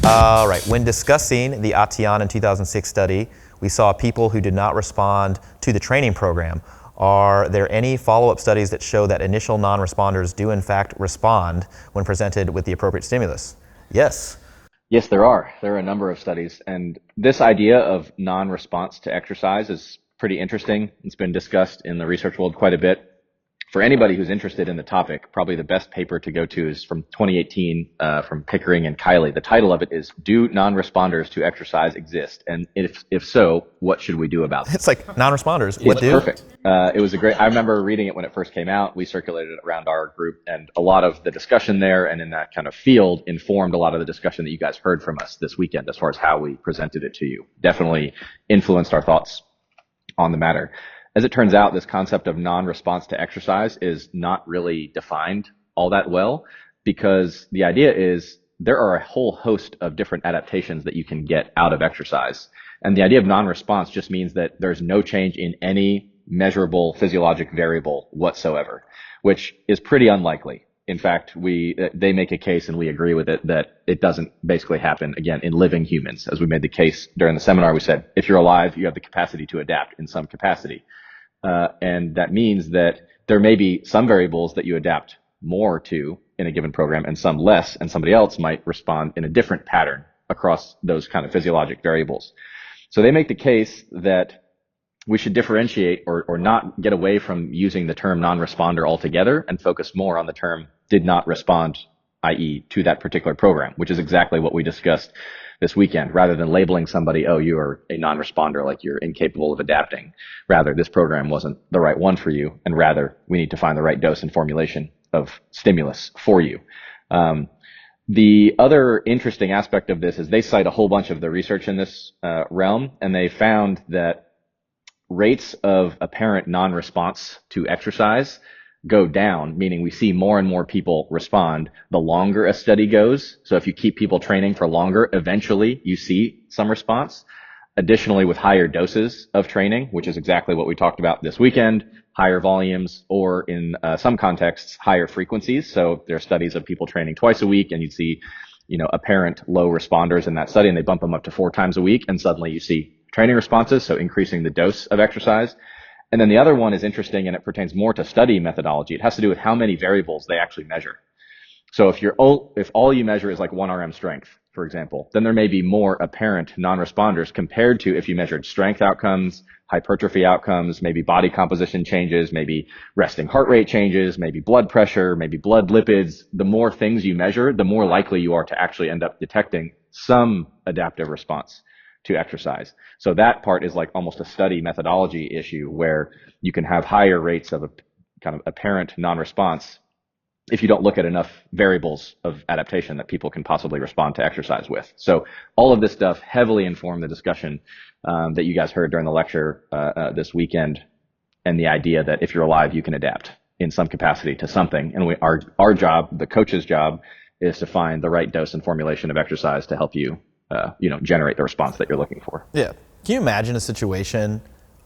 All right, when discussing the Atian in 2006 study, we saw people who did not respond to the training program. Are there any follow-up studies that show that initial non-responders do in fact respond when presented with the appropriate stimulus? Yes. Yes, there are. There are a number of studies. And this idea of non-response to exercise is pretty interesting. It's been discussed in the research world quite a bit. For anybody who's interested in the topic, probably the best paper to go to is from 2018 from Pickering and Kiley. The title of it is, Do Non-Responders to Exercise Exist? And if so, what should we do about them? It's like non-responders. What do? Perfect. It was I remember reading it when it first came out. We circulated it around our group, and a lot of the discussion there and in that kind of field informed a lot of the discussion that you guys heard from us this weekend as far as how we presented it to you. Definitely influenced our thoughts on the matter. As it turns out, this concept of non-response to exercise is not really defined all that well, because the idea is there are a whole host of different adaptations that you can get out of exercise. And the idea of non-response just means that there's no change in any measurable physiologic variable whatsoever, which is pretty unlikely. In fact, they make a case, and we agree with it, that it doesn't basically happen, again, in living humans. As we made the case during the seminar, we said, if you're alive, you have the capacity to adapt in some capacity. And that means that there may be some variables that you adapt more to in a given program and some less, and somebody else might respond in a different pattern across those kind of physiologic variables. So they make the case that we should differentiate or not get away from using the term non-responder altogether and focus more on the term did not respond, i.e. to that particular program, which is exactly what we discussed this weekend, rather than labeling somebody, oh, you are a non-responder, like you're incapable of adapting. Rather, this program wasn't the right one for you, and rather, we need to find the right dose and formulation of stimulus for you. The other interesting aspect of this is they cite a whole bunch of the research in this realm, and they found that rates of apparent non-response to exercise go down, meaning we see more and more people respond the longer a study goes. So if you keep people training for longer, eventually you see some response. Additionally, with higher doses of training, which is exactly what we talked about this weekend, higher volumes, or in some contexts, higher frequencies. So there are studies of people training twice a week, and you see, apparent low responders in that study, and they bump them up to 4 times a week, and suddenly you see training responses, so increasing the dose of exercise. And then the other one is interesting, and it pertains more to study methodology. It has to do with how many variables they actually measure. So if all you measure is like 1 RM strength, for example, then there may be more apparent non-responders compared to if you measured strength outcomes, hypertrophy outcomes, maybe body composition changes, maybe resting heart rate changes, maybe blood pressure, maybe blood lipids. The more things you measure, the more likely you are to actually end up detecting some adaptive response to exercise. So that part is like almost a study methodology issue, where you can have higher rates of a kind of apparent non-response if you don't look at enough variables of adaptation that people can possibly respond to exercise with. So all of this stuff heavily informed the discussion that you guys heard during the lecture this weekend, and the idea that if you're alive, you can adapt in some capacity to something. And our job, the coach's job, is to find the right dose and formulation of exercise to help you generate the response that you're looking for. Yeah. Can you imagine a situation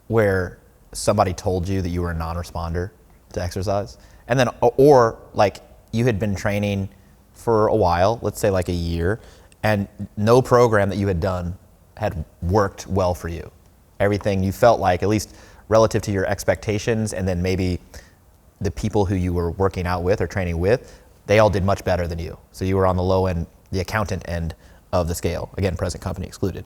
where somebody told you that you were a non-responder to exercise? And then, or like you had been training for a while, let's say like a year, and no program that you had done had worked well for you. Everything you felt like, at least relative to your expectations, and then maybe the people who you were working out with or training with, they all did much better than you. So you were on the low end, the accountant end of the scale. Again, present company excluded.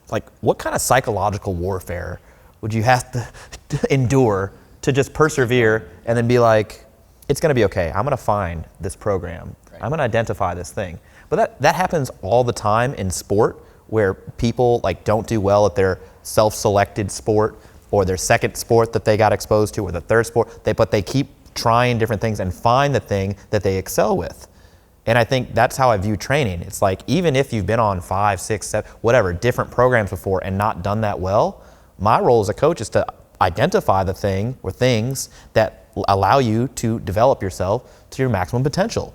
Like, what kind of psychological warfare would you have to endure to just persevere and then be like, it's going to be okay. I'm going to find this program. Right. I'm going to identify this thing. But that happens all the time in sport, where people like don't do well at their self-selected sport or their second sport that they got exposed to, or the third sport. But they keep trying different things and find the thing that they excel with. And I think that's how I view training. It's like, even if you've been on 5, 6, 7, whatever, different programs before and not done that well, my role as a coach is to identify the thing or things that allow you to develop yourself to your maximum potential.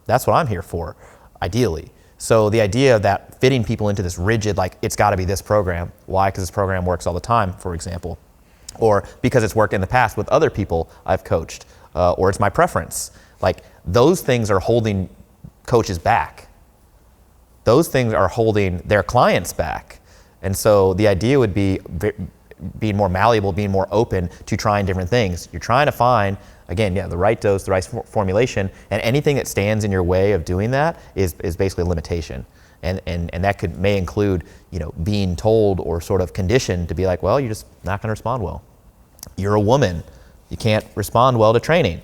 That's what I'm here for, ideally. So the idea that fitting people into this rigid, like, it's got to be this program. Why? Because this program works all the time, for example. Or because it's worked in the past with other people I've coached, or it's my preference. Like, those things are holding coaches back. those things are holding their clients back. And so the idea would be being more malleable, being more open to trying different things. You're trying to find, again, the right dose, the right formulation, and anything that stands in your way of doing that is basically a limitation. And that may include, being told or sort of conditioned to be like, well, you're just not going to respond well. You're a woman, you can't respond well to training,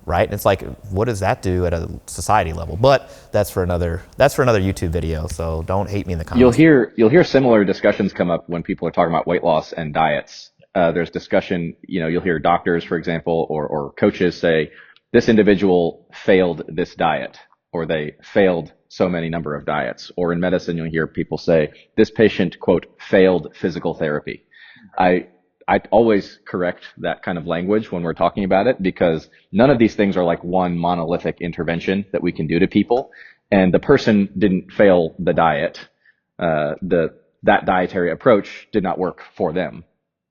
right? And it's like, what does that do at a society level? But that's for another YouTube video. So don't hate me in the comments. You'll hear similar discussions come up when people are talking about weight loss and diets. There's discussion, you'll hear doctors, for example, or coaches say, this individual failed this diet, or they failed so many number of diets. Or in medicine, you'll hear people say, this patient, quote, failed physical therapy. I always correct that kind of language when we're talking about it, because none of these things are like one monolithic intervention that we can do to people. And the person didn't fail the diet. That dietary approach did not work for them,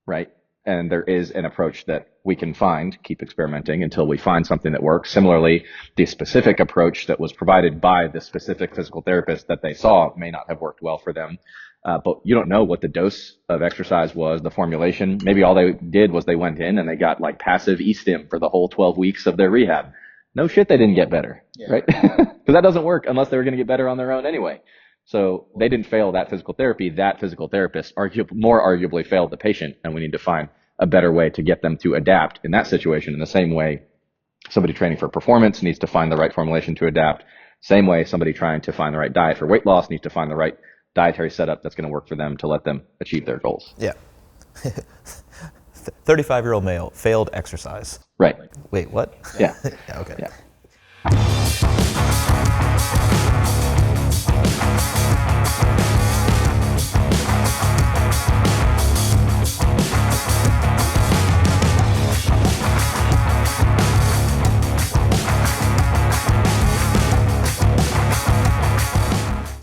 right? And there is an approach that we can find, keep experimenting until we find something that works. Similarly, the specific approach that was provided by the specific physical therapist that they saw may not have worked well for them. But you don't know what the dose of exercise was, the formulation. Maybe all they did was they went in and they got like passive e-stim for the whole 12 weeks of their rehab. No shit, they didn't get better, right? Because that doesn't work unless they were going to get better on their own anyway. So they didn't fail that physical therapy. That physical therapist more arguably failed the patient, and we need to find a better way to get them to adapt in that situation. In the same way, somebody training for performance needs to find the right formulation to adapt. Same way, somebody trying to find the right diet for weight loss needs to find the right dietary setup that's going to work for them to let them achieve their goals. Yeah. 35-year-old male, failed exercise. Right. Wait, what? Yeah. Yeah, okay. Yeah.